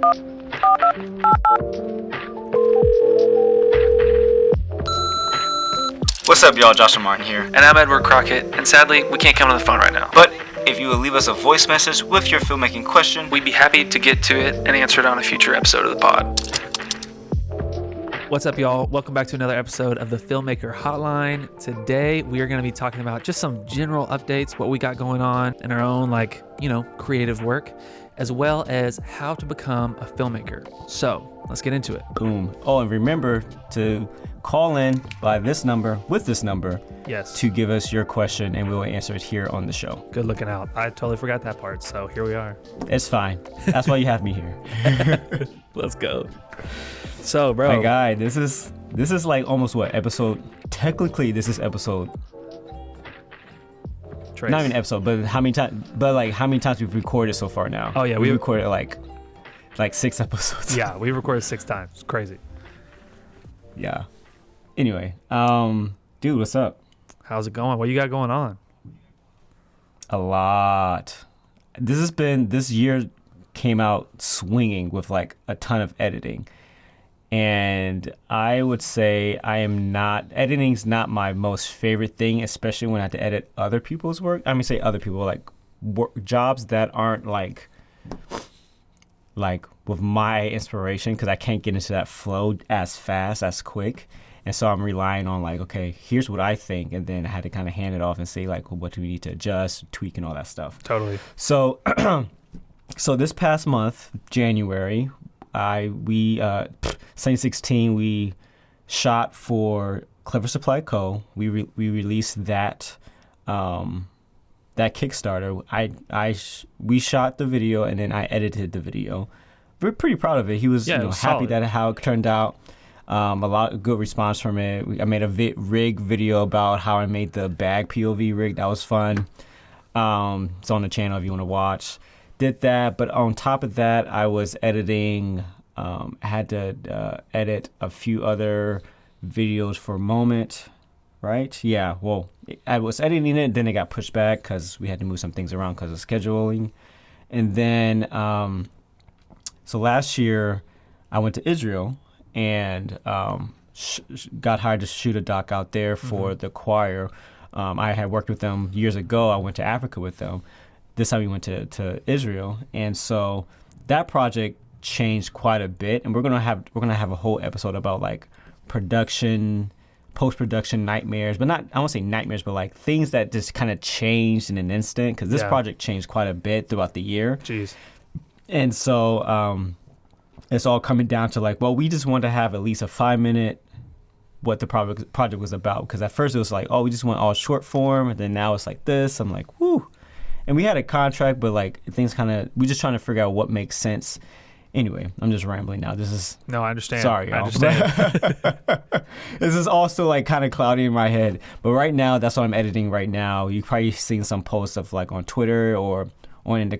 What's up, y'all? Joshua Martin here. And I'm Edward Crockett, and sadly, we can't come on the phone right now. But if you will leave us a voice message with your filmmaking question, we'd be happy to get to it and answer it on a future episode of the pod. What's up, y'all? Welcome back to another episode of the Filmmaker Hotline. Today, we are going to be talking about just some general updates, what we got going on in our own, creative work, as well as how to become a filmmaker. So, let's get into it. Boom. Oh, and remember to call in by this number, with this number, yes, to give us your question, and we will answer it here on the show. Good looking out. I totally forgot that part, so here we are. It's fine. That's why you have me here. Let's go. So, bro. My guy, this is like almost what episode? Technically, this is episode. Trace. Not even episode, but how many times? But like how many times we've recorded so far now? Oh yeah, we recorded like 6 episodes. Yeah, we recorded 6 times. It's crazy. Yeah. Anyway, dude, what's up? How's it going? What you got going on? A lot. This year came out swinging with like a ton of editing. And I would say editing's not my most favorite thing, especially when I have to edit other people's work. I mean, say other people, like jobs that aren't like with my inspiration, because I can't get into that flow as fast, as quick. And so I'm relying on like, okay, here's what I think. And then I had to kind of hand it off and say like, well, what do we need to adjust, tweak, and all that stuff. Totally. So, so this past month, January, 2016, we shot for Clever Supply Co. We released that Kickstarter. We shot the video and then I edited the video. We're pretty proud of it. He was, happy solid. that how it turned out. A lot of good response from it. I made a rig video about how I made the bag POV rig. That was fun. It's on the channel if you want to watch. Did that, but on top of that, I was editing. I had to edit a few other videos for Moment, right? Yeah, well, I was editing it, then it got pushed back because we had to move some things around because of scheduling. And then, so last year, I went to Israel and got hired to shoot a doc out there for the choir. I had worked with them years ago. I went to Africa with them. This time we went to Israel, and so that project changed quite a bit. And we're gonna have a whole episode about like production, post-production nightmares, but not, I won't say nightmares, but like things that just kind of changed in an instant, because this project changed quite a bit throughout the year. Jeez. And so it's all coming down to like, well, we just want to have at least a 5-minute what the project was about, because at first it was like, oh, we just want all short form, and then now it's like this. I'm like, whoo. And we had a contract, but like things we're just trying to figure out what makes sense. Anyway, I'm just rambling now. No, I understand. Sorry, y'all. I understand. This is also like kind of cloudy in my head. But right now, that's what I'm editing right now. You've probably seen some posts of like on Twitter or on the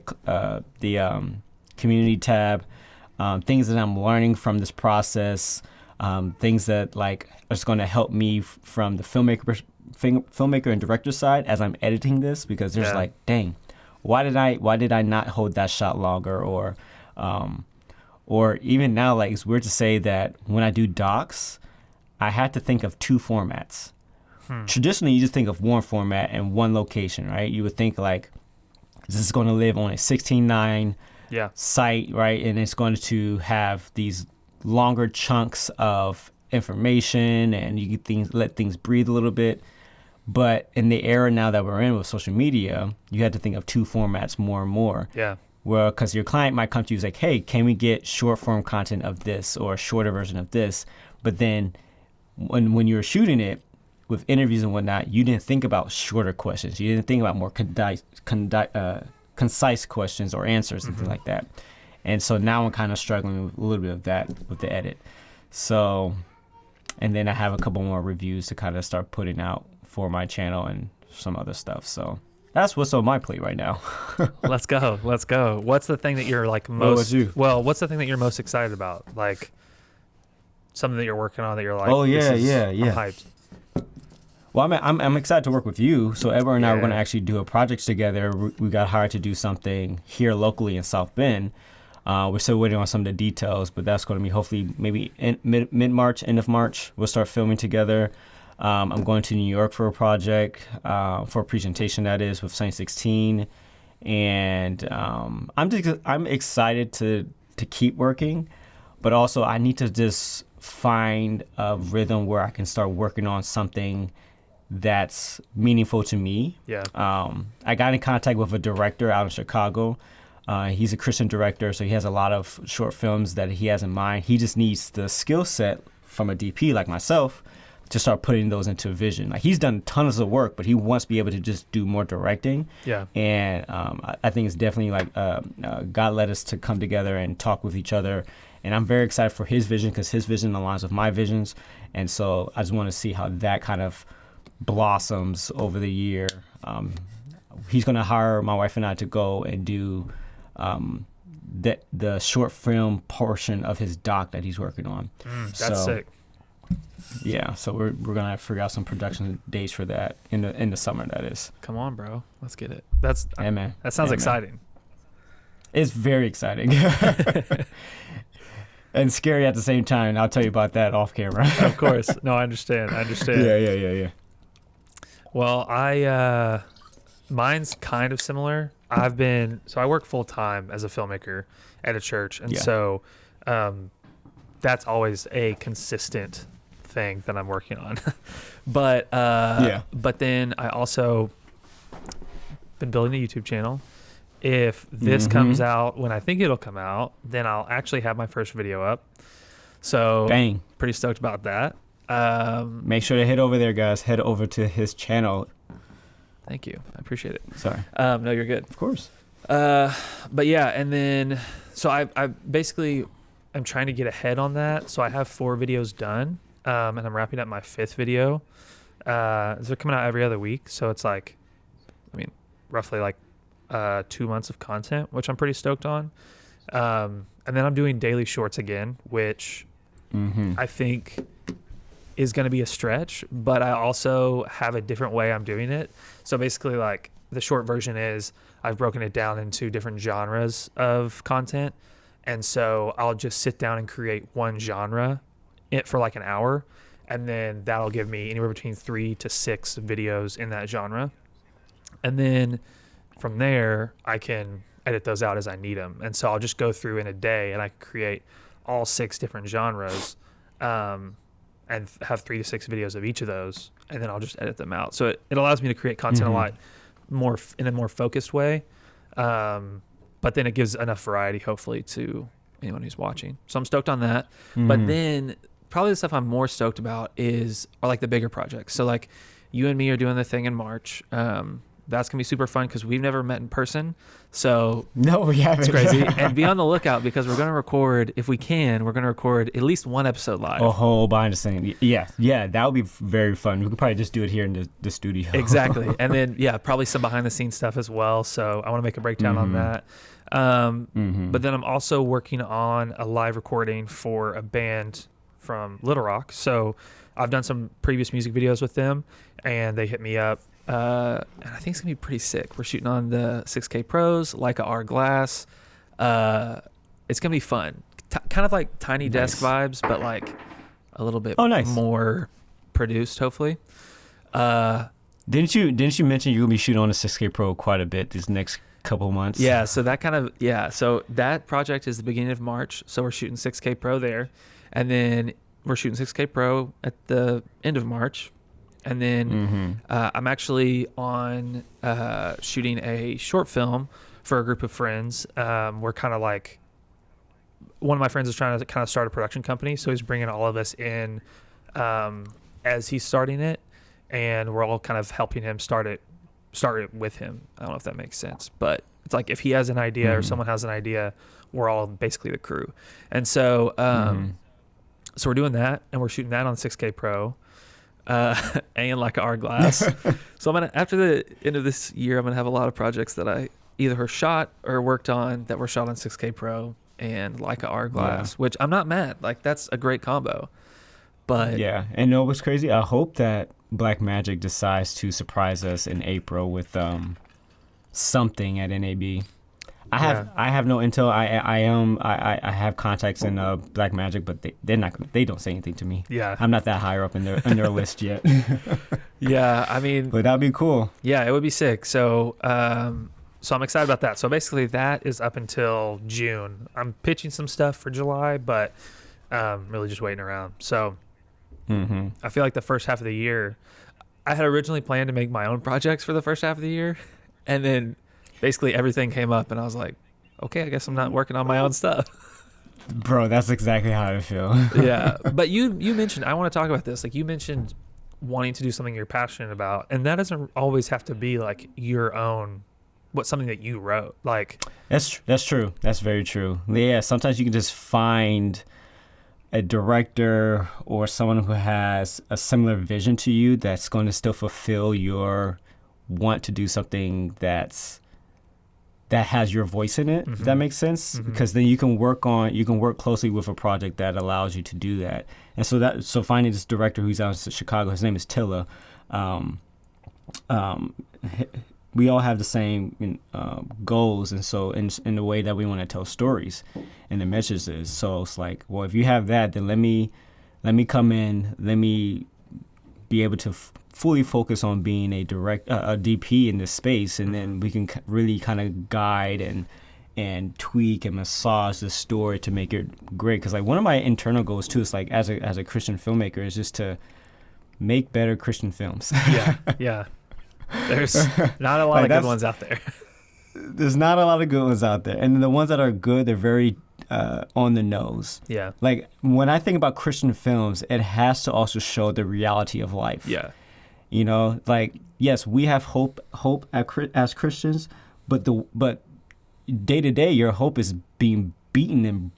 community tab, things that I'm learning from this process, things that like are just going to help me from the filmmaker and director side as I'm editing this, because there's like, dang, why did I not hold that shot longer, or even now, like, it's weird to say that when I do docs, I had to think of 2 formats. Traditionally, you just think of one format and one location, right? You would think like, this is going to live on a 16:9 site, right? And it's going to have these longer chunks of information, and you can let things breathe a little bit. But in the era now that we're in with social media, you had to think of 2 formats more and more. Yeah. Well, because your client might come to you and say, hey, can we get short form content of this or a shorter version of this? But then when you were shooting it with interviews and whatnot, you didn't think about shorter questions. You didn't think about more concise questions or answers and things like that. And so now I'm kind of struggling with a little bit of that with the edit. So, and then I have a couple more reviews to kind of start putting out for my channel and some other stuff. So that's what's on my plate right now. Let's go. What's the thing that you're like most? What's the thing that you're most excited about? Like something that you're working on that you're like, I'm hyped. Well, I'm excited to work with you. So Edward and I were going to actually do a project together. We got hired to do something here locally in South Bend. We're still waiting on some of the details, but that's going to be hopefully maybe mid-March, end of March. We'll start filming together. I'm going to New York for a project, for a presentation that is with Science 16, and I'm excited to keep working, but also I need to just find a rhythm where I can start working on something that's meaningful to me. Yeah. I got in contact with a director out in Chicago. He's a Christian director, so he has a lot of short films that he has in mind. He just needs the skill set from a DP like myself to start putting those into vision. Like, he's done tons of work, but he wants to be able to just do more directing. Yeah. And I think it's definitely like God led us to come together and talk with each other. And I'm very excited for his vision because his vision aligns with my visions. And so I just want to see how that kind of blossoms over the year. He's going to hire my wife and I to go and do the short film portion of his doc that he's working on. That's sick. Yeah, so we're gonna have to figure out some production dates for that in the summer. That is. Come on, bro. Let's get it. Hey, man. That sounds Hey, exciting. Man. It's very exciting. And scary at the same time. I'll tell you about that off camera. Of course. No, I understand. Yeah. Well, mine's kind of similar. I work full time as a filmmaker at a church, and so that's always a consistent thing that I'm working on. But then I also been building a YouTube channel. If this comes out when I think it'll come out, then I'll actually have my first video up. So Bang. Pretty stoked about that. Make sure to head over there, guys. Head over to his channel. Thank you. I appreciate it. Sorry. No, you're good. Of course. But yeah, and then so I basically am trying to get ahead on that. So I have 4 videos done, and I'm wrapping up my 5th video. They're coming out every other week, so it's like, roughly like 2 months of content, which I'm pretty stoked on. And then I'm doing daily shorts again, which I think is going to be a stretch, but I also have a different way I'm doing it. So basically, like, the short version is I've broken it down into different genres of content. And so I'll just sit down and create one genre for like an hour. And then that'll give me anywhere between 3 to 6 videos in that genre. And then from there, I can edit those out as I need them. And so I'll just go through in a day and I can create all 6 different genres, and have 3 to 6 videos of each of those. And then I'll just edit them out. So it allows me to create content a lot more in a more focused way. But then it gives enough variety, hopefully, to anyone who's watching. So I'm stoked on that. But then probably the stuff I'm more stoked about are like the bigger projects. So like you and me are doing the thing in March. That's going to be super fun because we've never met in person. So no, we haven't. It's crazy. And be on the lookout because we're going to record, if we can, we're going to record at least one episode live. A whole behind the scenes. Yeah, that would be very fun. We could probably just do it here in the studio. Exactly. And then, probably some behind the scenes stuff as well. So I want to make a breakdown on that. But then I'm also working on a live recording for a band from Little Rock. So I've done some previous music videos with them, and they hit me up. And I think it's going to be pretty sick. We're shooting on the 6K Pros, Leica R glass. It's going to be fun. Kind of like Tiny Desk vibes, but like a little bit more produced, hopefully. Didn't you mention you're going to be shooting on the 6K Pro quite a bit these next couple of months? Yeah, so so that project is the beginning of March. So we're shooting 6K Pro there. And then we're shooting 6K Pro at the end of March. And then I'm actually on shooting a short film for a group of friends. We're kind of like, one of my friends is trying to kind of start a production company, so he's bringing all of us in as he's starting it, and we're all kind of helping him start it with him. I don't know if that makes sense, but it's like if he has an idea or someone has an idea, we're all basically the crew. And so so we're doing that, and we're shooting that on 6K Pro. And like R glass. So after the end of this year, I'm gonna have a lot of projects that I either shot or worked on that were shot on 6K Pro and Leica R glass, which I'm not mad. Like, that's a great combo. But yeah, and know what's crazy? I hope that Blackmagic decides to surprise us in April with something at NAB. I have no intel. I have contacts in Black Magic, but they don't say anything to me. Yeah. I'm not that higher up in their list yet. Yeah, I mean, But that'd be cool. yeah, it would be sick. So, so I'm excited about that. So basically, that is up until June. I'm pitching some stuff for July, but really just waiting around. So, I feel like the first half of the year, I had originally planned to make my own projects for the first half of the year, and then basically everything came up, and I was like, okay, I guess I'm not working on my own stuff. Bro, that's exactly how I feel. Yeah, but you mentioned, I want to talk about this. Like, you mentioned wanting to do something you're passionate about, and that doesn't always have to be like your own, something that you wrote. Like, That's true. That's very true. Yeah, sometimes you can just find a director or someone who has a similar vision to you that's going to still fulfill your want to do something that has your voice in it. If that makes sense, because then you can work closely with a project that allows you to do that. And so finding this director who's out in Chicago, his name is Tilla. We all have the same goals, and so in the way that we want to tell stories and the messages. So it's like, well, if you have that, then let me come in, let me be able to fully focus on being a DP in this space, and then we can really kind of guide and tweak and massage the story to make it great. Because like one of my internal goals too is like as a Christian filmmaker is just to make better Christian films. yeah. There's not a lot of good ones out there. There's not a lot of good ones out there. And the ones that are good, they're very on the nose. Yeah. Like when I think about Christian films, it has to also show the reality of life. Yeah. You know, like, yes, we have hope as Christians, but day to day, your hope is being beaten and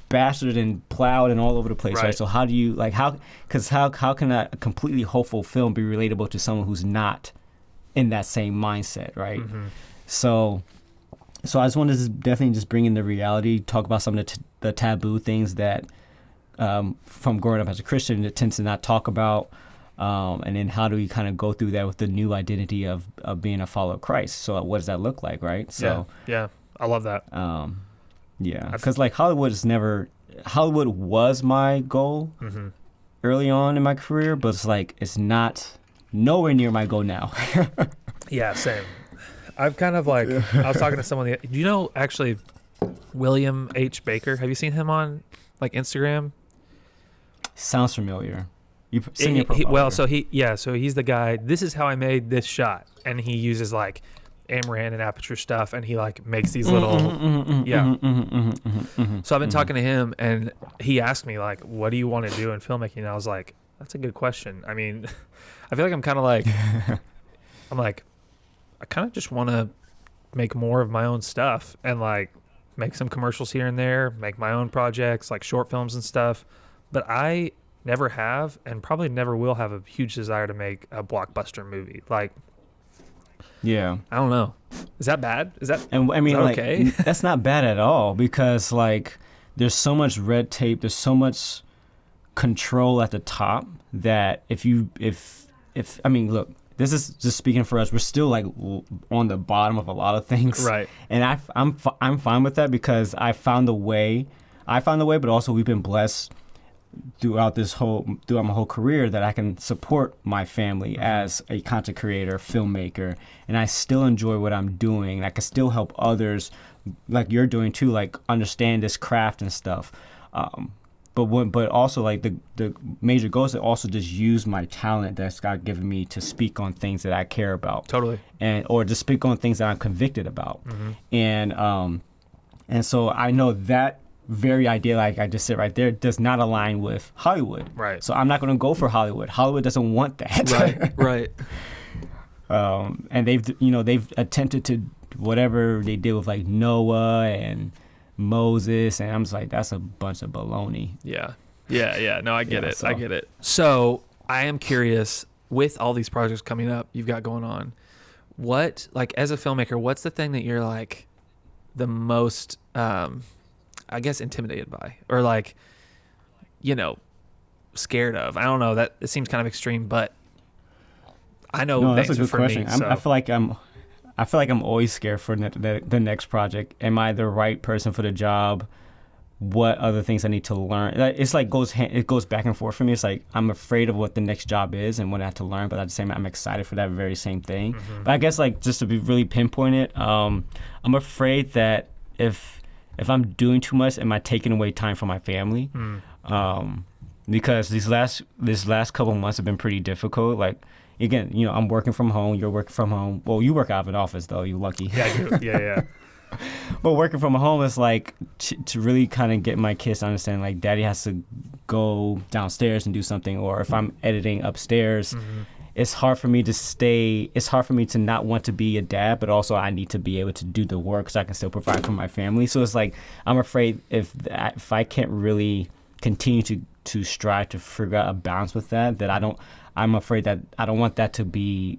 bastarded and plowed and all over the place, right? So how do you, like, how can a completely hopeful film be relatable to someone who's not in that same mindset, right? So I just wanted to definitely just bring in the reality, talk about some of the taboo things that from growing up as a Christian that tends to not talk about, and then how do we kind of go through that with the new identity of being a follower of Christ? So what does that look like, right? So yeah, I love that. Yeah, because like Hollywood was my goal early on in my career, but it's like it's not nowhere near my goal now. Yeah, same. I've kind of like, I was talking to someone, you know, actually, William H. Baker. Have you seen him on like Instagram? Sounds familiar. You've seen your profile. Well, so he's the guy. This is how I made this shot, and he uses like Amaran and aperture stuff, and he like makes these little So I've been talking to him, and he asked me like, what do you want to do in filmmaking? And I was like, that's a good question. I mean, I feel like I'm kind of like I kind of just want to make more of my own stuff and like make some commercials here and there, make my own projects like short films and stuff, but I never have and probably never will have a huge desire to make a blockbuster movie. Like, yeah, I don't know. Is that bad? And I mean, like, okay? That's not bad at all, because like there's so much red tape, there's so much control at the top that if I mean, look, this is just speaking for us. We're still like on the bottom of a lot of things, right? And I'm fine with that, because I found the way, but also we've been blessed throughout my whole career that I can support my family as a content creator, filmmaker, and I still enjoy what I'm doing. And I can still help others, like you're doing too, like understand this craft and stuff. But also like the major goal is to also just use my talent that's God given me to speak on things that I care about. Totally. Or to speak on things that I'm convicted about. And so I know that very idea, like I just said right there, does not align with Hollywood. Right. So I'm not going to go for Hollywood. Hollywood doesn't want that. Right. And they've attempted to whatever they did with like Noah and Moses, and I'm just like, that's a bunch of baloney. Yeah. No, I get it. So. I get it. So I am curious, with all these projects coming up you've got going on, what, like as a filmmaker, what's the thing that you're like the most, I guess, intimidated by, or like, you know, scared of? I don't know. It seems kind of extreme, but I know no, that's the a good for question. Me, so. I feel like I feel like I'm always scared for the next project. Am I the right person for the job? What other things I need to learn? It's like it goes back and forth for me. It's like I'm afraid of what the next job is and what I have to learn, but at the same time, I'm excited for that very same thing. But I guess like just to be really pinpointed, I'm afraid that if I'm doing too much, am I taking away time from my family? Because these last couple of months have been pretty difficult. Like, again, I'm working from home. You're working from home. Well, you work out of an office though. You're lucky. Yeah, I do. Yeah. But working from home is like to really kind of get my kids to understand, like, daddy has to go downstairs and do something, or if I'm editing upstairs, it's hard for me to not want to be a dad, but also I need to be able to do the work so I can still provide for my family. So it's like, I'm afraid if I can't really continue to strive to figure out a balance with that I'm afraid that I don't want that to be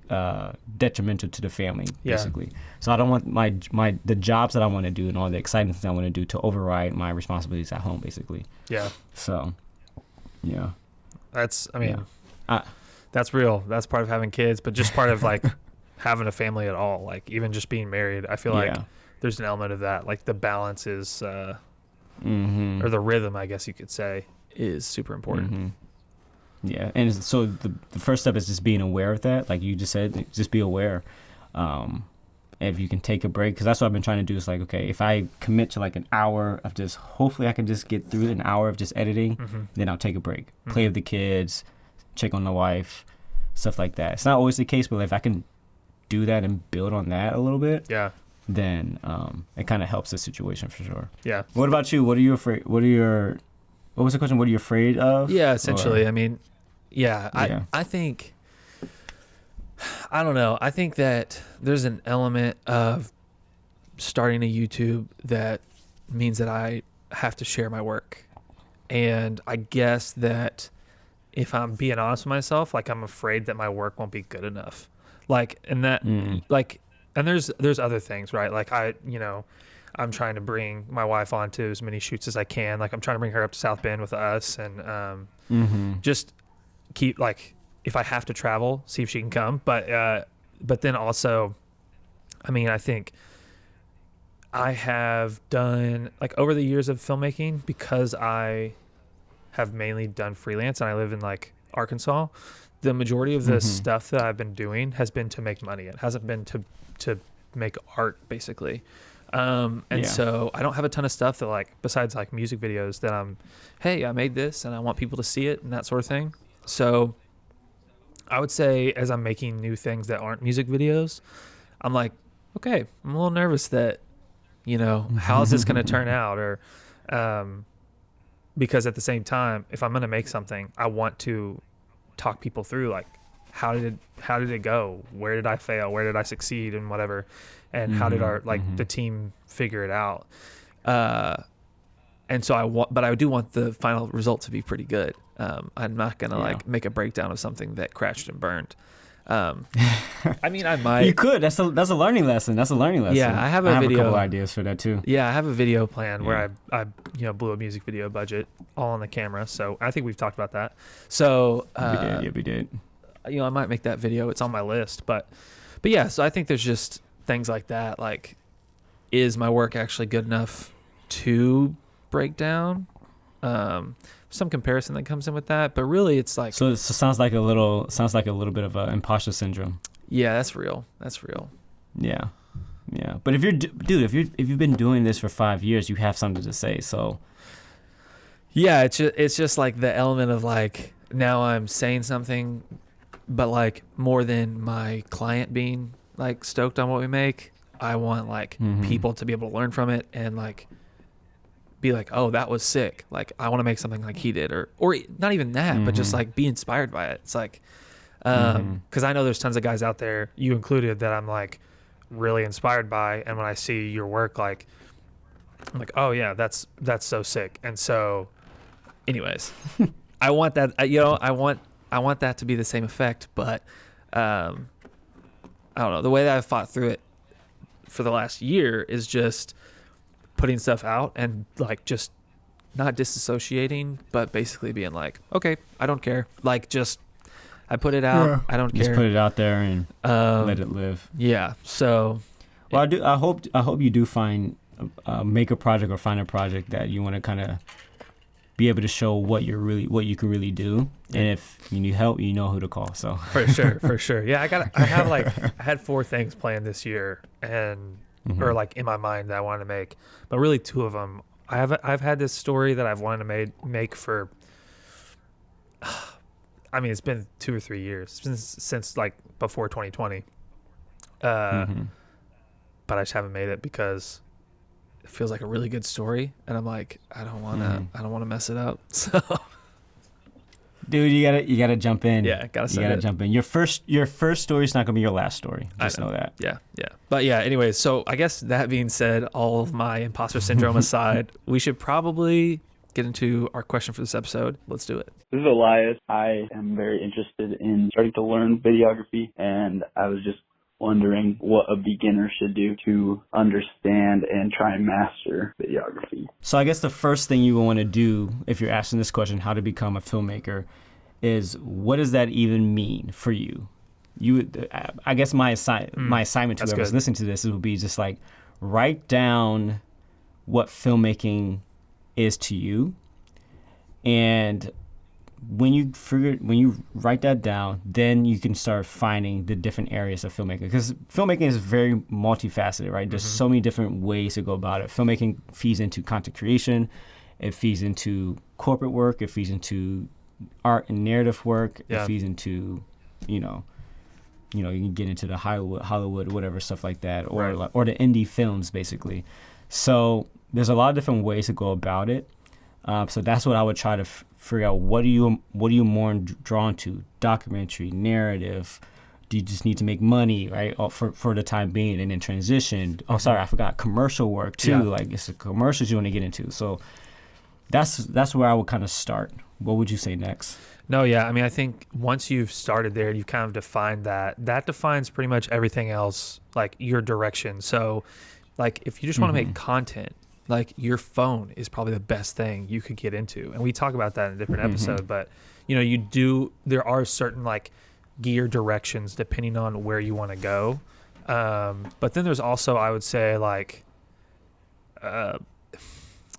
detrimental to the family, basically. So I don't want the jobs that I want to do and all the exciting things I want to do to override my responsibilities at home, basically. Yeah. So, yeah. That's real. That's part of having kids, but just part of like having a family at all. Like even just being married, I feel like there's an element of that. Like the balance is, or the rhythm, I guess you could say, is super important. Yeah, and so the first step is just being aware of that. Like you just said, just be aware. If you can take a break, because that's what I've been trying to do. Is like, okay, if I commit to like an hour of just, hopefully I can just get through an hour of just editing, then I'll take a break. Play with the kids, check on the wife, stuff like that. It's not always the case, but if I can do that and build on that a little bit, then it kind of helps the situation for sure. Yeah. What about you? What was the question? What are you afraid of? Yeah, essentially. I think, I don't know. I think that there's an element of starting a YouTube that means that I have to share my work. And I guess that if I'm being honest with myself, like I'm afraid that my work won't be good enough. Like, and that, like, and there's other things, right? Like I'm trying to bring my wife onto as many shoots as I can. Like I'm trying to bring her up to South Bend with us and just keep, like, if I have to travel, see if she can come. But then also, I think I have done, like, over the years of filmmaking, because I have mainly done freelance and I live in like Arkansas, the majority of the stuff that I've been doing has been to make money. It hasn't been to make art, basically. So I don't have a ton of stuff that, like, besides like music videos that I made this and I want people to see it and that sort of thing. So I would say, as I'm making new things that aren't music videos, I'm like, okay, I'm a little nervous that, how is this going to turn out? Or, because at the same time, if I'm going to make something, I want to talk people through, like, how did it go? Where did I fail? Where did I succeed? And whatever. And how did the team figure it out? And so I do want the final result to be pretty good. I'm not going to make a breakdown of something that crashed and burned. I might. You could. That's a learning lesson. Yeah, I have a video. A couple ideas for that too. Yeah, I have a video plan where I blew a music video budget all on the camera. So I think we've talked about that. So we did. I might make that video. It's on my list, but yeah. So I think there's just things like that. Like, is my work actually good enough to break down? Some comparison that comes in with that, but really it's like, so it sounds like a little bit of a imposter syndrome. Yeah, that's real. Yeah. But if you've been doing this for 5 years, you have something to say. So yeah, it's just like the element of, like, now I'm saying something, but like more than my client being like stoked on what we make, I want like people to be able to learn from it and like be like, oh, that was sick. Like, I want to make something like he did, or not even that, but just like be inspired by it. It's like, because I know there's tons of guys out there, you included, that I'm like really inspired by, and when I see your work, like, I'm like, oh yeah, that's so sick. And so, anyways, I want that. I want that to be the same effect, but I don't know. The way that I've fought through it for the last year is just putting stuff out and like just not disassociating, but basically being like, okay, I don't care. Like, just I put it out. I don't care. Just put it out there and let it live. Yeah. So. Well, I hope you do make a project or find a project that you want to kind of be able to show what you can really do, and if you need help, you know who to call. So for sure. Yeah, I had 4 things planned this year, and or like in my mind that I wanted to make, but really 2 of them. I've had this story that I've wanted to make for. I mean, it's been 2 or 3 years. It's been since like before 2020. But I just haven't made it because it feels like a really good story, and I'm like, I don't want to mess it up. So, dude, you gotta jump in. Yeah, gotta jump in. Your first story is not gonna be your last story. Just know that. Yeah. But yeah, anyway, so I guess that being said, all of my imposter syndrome aside, we should probably get into our question for this episode. Let's do it. This is Elias. I am very interested in starting to learn videography, and I was just wondering what a beginner should do to understand and try and master videography. So I guess the first thing you want to do if you're asking this question, how to become a filmmaker, is what does that even mean for you? I guess my assignment to whoever's listening to this would be just like write down what filmmaking is to you, and when you write that down, then you can start finding the different areas of filmmaking, because filmmaking is very multifaceted, right? There's so many different ways to go about it. Filmmaking feeds into content creation, it feeds into corporate work, it feeds into art and narrative work, it feeds into, you can get into the Hollywood, whatever stuff like that, or or the indie films basically. So there's a lot of different ways to go about it. So that's what I would try to figure out. What are you more drawn to? Documentary, narrative? Do you just need to make money, right? For the time being, and then transition. Oh, sorry, I forgot commercial work too. Yeah. Like it's the commercials you want to get into. So that's where I would kind of start. What would you say next? No, yeah. I mean, I think once you've started there, you've kind of defined that. That defines pretty much everything else, like your direction. So, like if you just want to make content, like your phone is probably the best thing you could get into. And we talk about that in a different episode, but there are certain like gear directions depending on where you want to go. But then there's also, I would say, like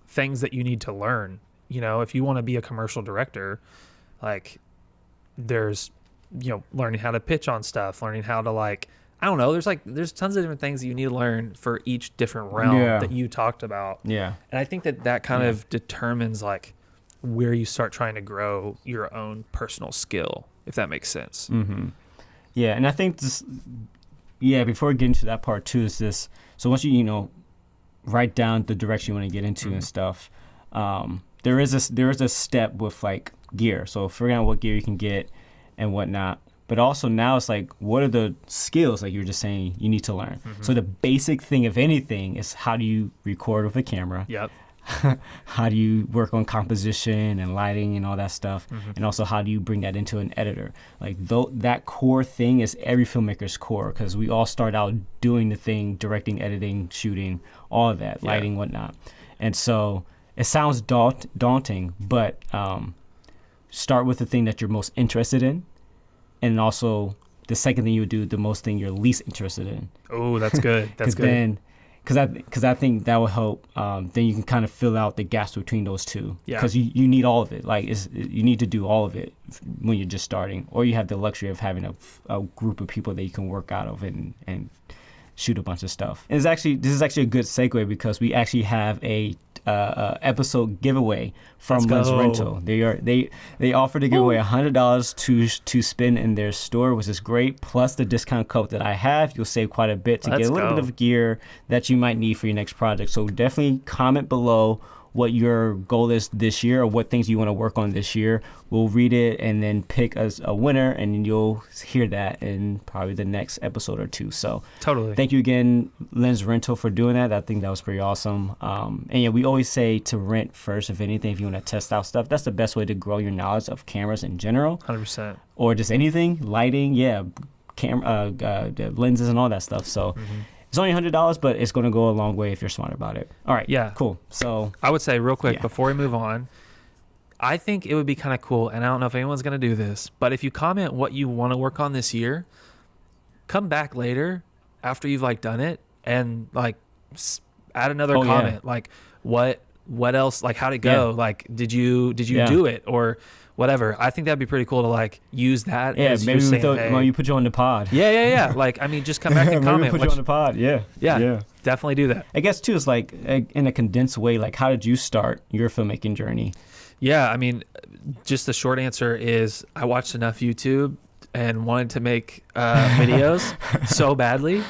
things that you need to learn. If you want to be a commercial director, like there's, learning how to pitch on stuff, learning how to like, I don't know. There's tons of different things that you need to learn for each different realm that you talked about. Yeah. And I think that kind of determines like where you start trying to grow your own personal skill, if that makes sense. Mm-hmm. Yeah. And I think before we get into that part too, is this. So once you, write down the direction you want to get into and stuff, there is a step with like gear. So figuring out what gear you can get and whatnot. But also now it's like, what are the skills, like you were just saying, you need to learn? So the basic thing, if anything, is how do you record with a camera? Yep. How do you work on composition and lighting and all that stuff? And also how do you bring that into an editor? Like that core thing is every filmmaker's core, because we all start out doing the thing, directing, editing, shooting, all of that, lighting, whatnot. And so it sounds daunting, but start with the thing that you're most interested in. And also, the second thing you would do, the most thing you're least interested in. Oh, that's good. That's good. Because I think that will help. Then you can kind of fill out the gaps between those two. Yeah. Because you need all of it. Like you need to do all of it when you're just starting, or you have the luxury of having a group of people that you can work out of and shoot a bunch of stuff. And this is actually a good segue, because we actually have a episode giveaway from Lens Rental. They offer to give away $100 to spend in their store, which is great. Plus the discount code that I have, you'll save quite a bit to get a little bit of gear that you might need for your next project. So definitely comment below what your goal is this year, or what things you want to work on this year. We'll read it and then pick as a winner, and you'll hear that in probably the next episode or two. So totally. Thank you again, Lens Rental, for doing that. I think that was pretty awesome. And yeah, we always say to rent first, if anything, if you want to test out stuff. That's the best way to grow your knowledge of cameras in general. 100%. Or just anything, lighting, camera, the lenses and all that stuff. So it's only $100, but it's going to go a long way if you're smart about it. All right. Yeah. Cool. So I would say real quick before we move on, I think it would be kind of cool, and I don't know if anyone's going to do this, but if you comment what you want to work on this year, come back later after you've like done it and like add another comment. Like what else, like how'd it go? Like, did you do it or whatever? I think that'd be pretty cool to like use that. Yeah, as maybe saying, you put you on the pod. Yeah. Like, I mean, just come back and maybe comment. Put you on the pod. Yeah. Definitely do that. I guess too, it's like in a condensed way, like how did you start your filmmaking journey? Yeah, I mean, just the short answer is I watched enough YouTube and wanted to make videos so badly.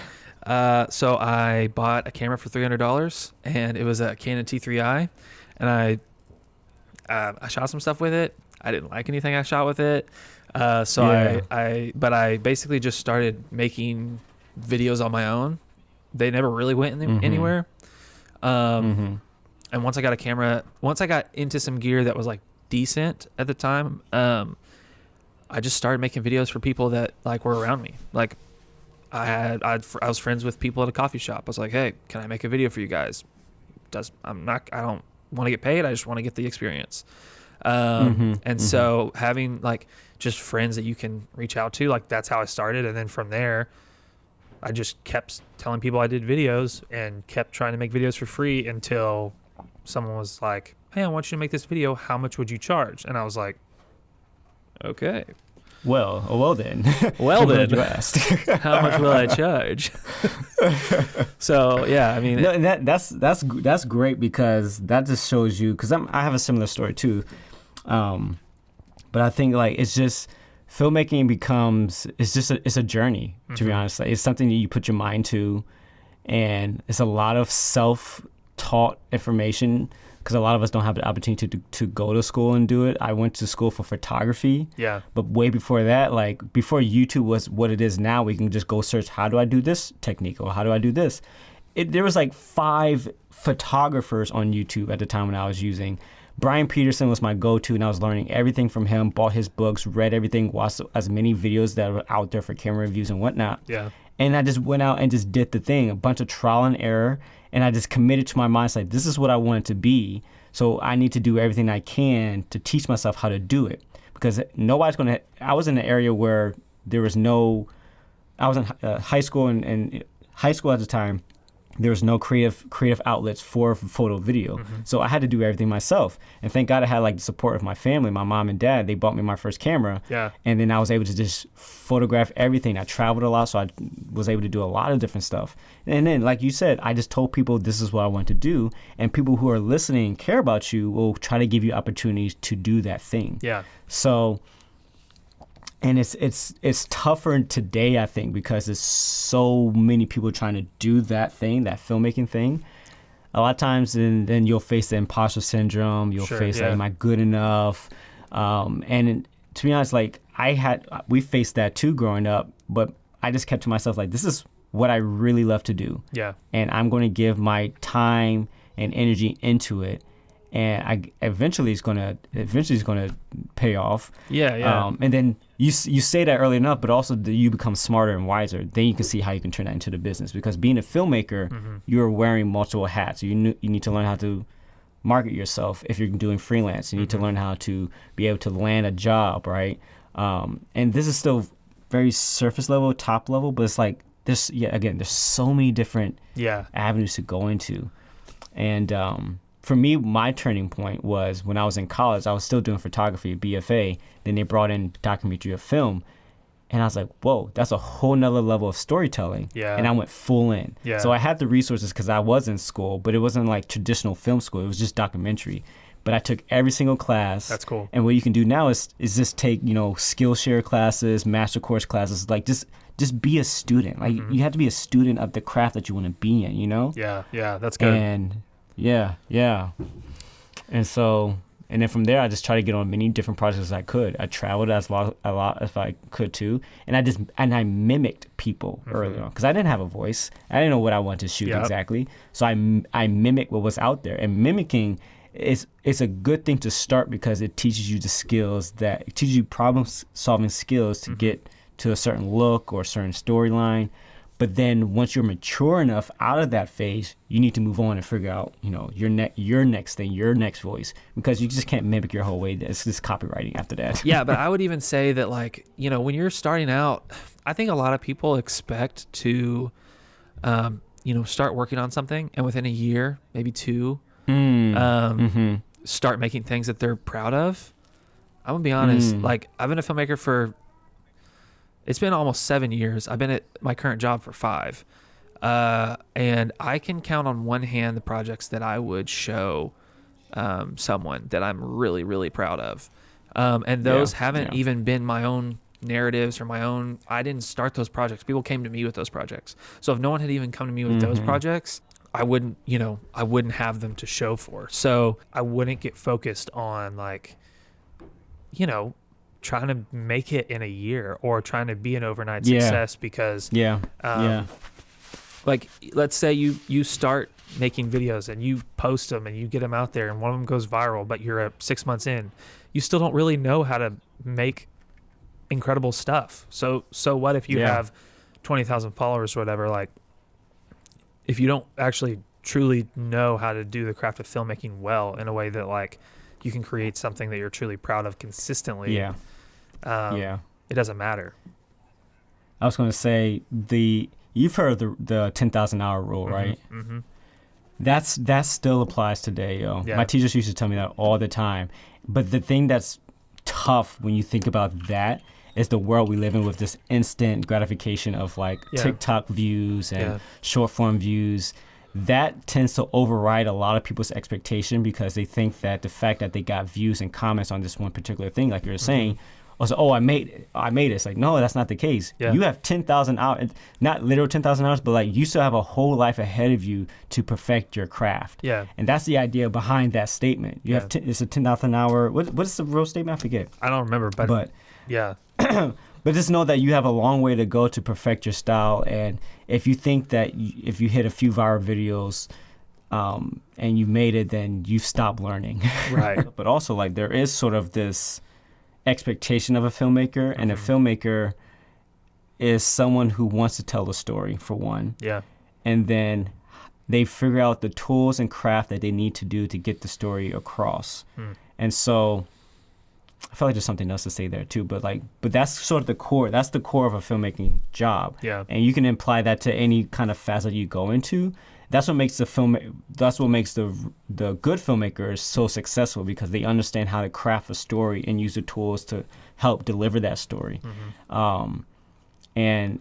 So I bought a camera for $300, and it was a Canon T3i, and I shot some stuff with it. I didn't like anything I shot with it. But I basically just started making videos on my own. They never really went anywhere. And once I got into some gear that was like decent at the time, I just started making videos for people that like were around me. Like I was friends with people at a coffee shop. I was like, hey, can I make a video for you guys? I don't want to get paid. I just want to get the experience. So having like just friends that you can reach out to, like that's how I started. And then from there, I just kept telling people I did videos and kept trying to make videos for free until someone was like, hey, I want you to make this video. How much would you charge? And I was like, okay. Well then. Well then. You asked. How much will I charge? So yeah, I mean, no, that's great because that just shows you. Because I have a similar story too, but I think like it's just filmmaking it's a journey. To be honest, like, it's something that you put your mind to, and it's a lot of self-taught information. Because a lot of us don't have the opportunity to go to school and do it. I went to school for photography. Yeah. But way before that, like before YouTube was what it is now, we can just go search, how do I do this technique or how do I do this? There was like 5 photographers on YouTube at the time when I was using. Brian Peterson was my go-to, and I was learning everything from him, bought his books, read everything, watched as many videos that were out there for camera reviews and whatnot. Yeah. And I just went out and just did the thing, a bunch of trial and error. And I just committed to my mind, like, this is what I want it to be. So I need to do everything I can to teach myself how to do it. Because nobody's going to, I was in an area where there was no, I was in high school and high school at the time, there was no creative outlets for photo video. So I had to do everything myself. And thank God I had like the support of my family, my mom and dad. They bought me my first camera. Yeah. And then I was able to just photograph everything. I traveled a lot, so I was able to do a lot of different stuff. And then, like you said, I just told people this is what I want to do. And people who are listening and care about you will try to give you opportunities to do that thing. Yeah. So, and it's tougher today, I think, because there's so many people trying to do that thing, that filmmaking thing. A lot of times, then you'll face the imposter syndrome. You'll face, like, am I good enough? And to be honest, like, we faced that too growing up, but I just kept to myself, like, this is what I really love to do. Yeah. And I'm going to give my time and energy into it. And eventually it's gonna pay off. Yeah. And then you say that early enough, but also you become smarter and wiser. Then you can see how you can turn that into the business. Because being a filmmaker, you're wearing multiple hats. You need to learn how to market yourself. If you're doing freelance, you need to learn how to be able to land a job, right? And this is still very surface level, top level, but it's like there's so many different avenues to go into, and for me, my turning point was when I was in college. I was still doing photography, BFA. Then they brought in documentary or film. And I was like, whoa, that's a whole nother level of storytelling. Yeah. And I went full in. Yeah. So I had the resources because I was in school, but it wasn't like traditional film school. It was just documentary. But I took every single class. That's cool. And what you can do now is just take, Skillshare classes, master course classes, like just be a student. Like you have to be a student of the craft that you want to be in, Yeah, that's good. And yeah. And then from there, I just tried to get on many different projects as I could. I traveled a lot if I could too. And I mimicked people early on because I didn't have a voice. I didn't know what I wanted to shoot exactly. So I mimicked what was out there. And mimicking it's a good thing to start because it teaches you it teaches you problem solving skills to get to a certain look or a certain storyline. But then once you're mature enough out of that phase, you need to move on and figure out, your next thing, your next voice, because you just can't mimic your whole way. It's just copywriting after that. Yeah, but I would even say that, like, when you're starting out, I think a lot of people expect to, start working on something and within a year, maybe two, start making things that they're proud of. I'm gonna be honest, like, I've been a filmmaker it's been almost 7 years. I've been at my current job for 5. And I can count on one hand the projects that I would show someone that I'm really, really proud of. And those haven't even been my own narratives or I didn't start those projects. People came to me with those projects. So if no one had even come to me with those projects, I wouldn't have them to show for. So I wouldn't get focused on, like, trying to make it in a year or trying to be an overnight success, because like, let's say you start making videos and you post them and you get them out there and one of them goes viral, but you're 6 months in, you still don't really know how to make incredible stuff. So what if you have 20,000 followers or whatever? Like, if you don't actually truly know how to do the craft of filmmaking well in a way that, like, you can create something that you're truly proud of consistently, it doesn't matter. I was going to say, you've heard of the 10,000 hour rule, right? Mm-hmm. That still applies today, yo. Yeah. My teachers used to tell me that all the time. But the thing that's tough when you think about that is the world we live in, with this instant gratification of, like, TikTok views and short form views. That tends to override a lot of people's expectation, because they think that the fact that they got views and comments on this one particular thing, like you're saying, also, I made it. It's like, no, that's not the case. Yeah. You have 10,000 hours, not literal 10,000 hours, but, like, you still have a whole life ahead of you to perfect your craft. Yeah. And that's the idea behind that statement. You have it's a 10,000 hour. What is the real statement? I forget. I don't remember, but yeah. But just know that you have a long way to go to perfect your style. And if you think that if you hit a few viral videos and you made it, then you've stopped learning. Right. But also, like, there is sort of this expectation of a filmmaker, and a filmmaker is someone who wants to tell a story, for one. Yeah. And then they figure out the tools and craft that they need to do to get the story across. And so I feel like there's something else to say there too, but that's sort of the core. That's the core of a filmmaking job. Yeah. And you can apply that to any kind of facet you go into. That's what makes the good filmmakers so successful, because they understand how to craft a story and use the tools to help deliver that story. And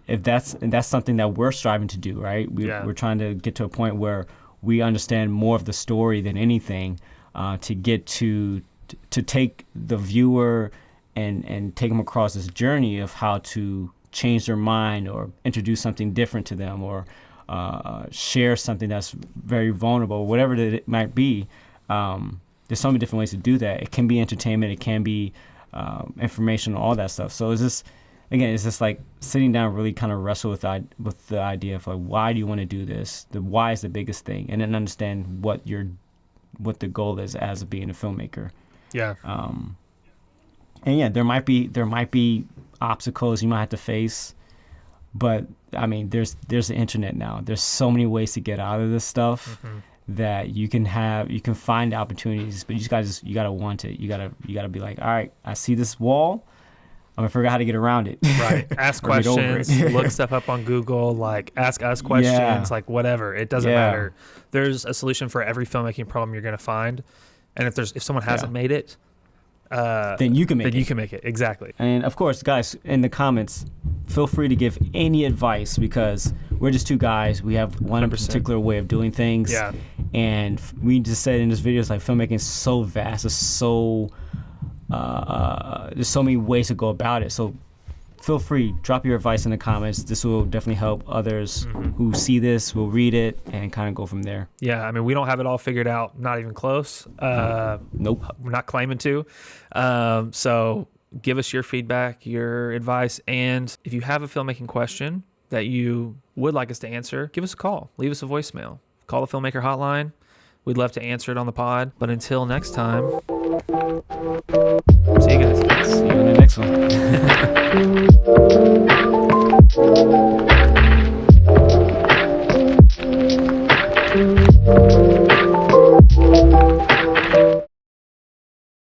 if that's something that we're striving to do, right? We're trying to get to a point where we understand more of the story than anything, to get to take the viewer and take them across this journey of how to change their mind or introduce something different to them, or share something that's very vulnerable, whatever it might be. There's so many different ways to do that. It can be entertainment, it can be information, all that stuff. So it's just like sitting down, really kind of wrestle with the idea of, like, why do you want to do this? The why is the biggest thing, and then understand what the goal is as being a filmmaker. Yeah. And yeah, there might be obstacles you might have to face, but I mean, there's the internet now. There's so many ways to get out of this stuff that you can find opportunities, but you gotta want it. You gotta be like, all right, I see this wall, I'm gonna figure out how to get around it. Right. Ask questions, look stuff up on Google, like, ask us questions, like, whatever. It doesn't matter. There's a solution for every filmmaking problem you're gonna find. And if someone hasn't made it, then you can make it. You can make it. Exactly. And of course, guys, in the comments, feel free to give any advice, because we're just two guys. We have one 100%. particular way of doing things. Yeah. And we just said in this video, it's like, filmmaking is so vast. It's so there's so many ways to go about it. So feel free, drop your advice in the comments. This will definitely help others who see this, will read it, and kind of go from there. Yeah, I mean, we don't have it all figured out, not even close. Nope. We're not claiming to. So give us your feedback, your advice, and if you have a filmmaking question that you would like us to answer, give us a call. Leave us a voicemail. Call the Filmmaker hotline. We'd love to answer it on the pod. But until next time, see you guys. See you in the next one.